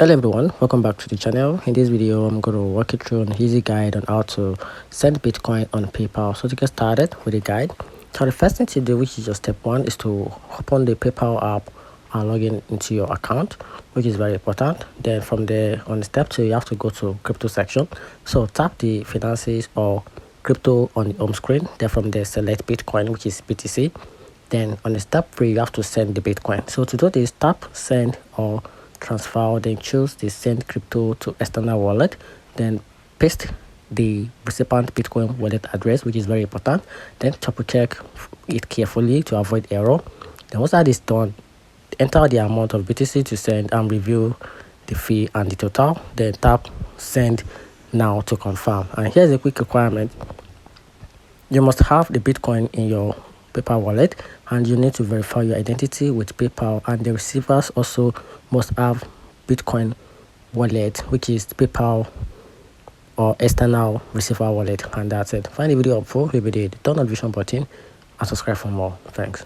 Hello everyone, welcome back to the channel. In this video I'm going to walk you through an easy guide on how to send Bitcoin on PayPal. So to get started with the guide, so the first thing to do, which is your step one, is to open the PayPal app and log in into your account, which is very important. Then from there, on step two, you have to go to crypto section. So tap the finances or crypto on the home screen. Then from there, select Bitcoin, which is BTC. Then on the step three, you have to send the Bitcoin. So to do this, tap send or transfer, then choose the send crypto to external wallet, then paste the recipient Bitcoin wallet address, which is very important. Then triple check it carefully to avoid error. Then once that is done, enter the amount of BTC to send and review the fee and the total. Then tap send now to confirm. And here's a quick requirement: you must have the Bitcoin in your PayPal wallet, and you need to verify your identity with PayPal, and the receivers also must have Bitcoin wallet, which is PayPal or external receiver wallet. And that's it. Find the video helpful, leave the turn notification button and subscribe for more. Thanks.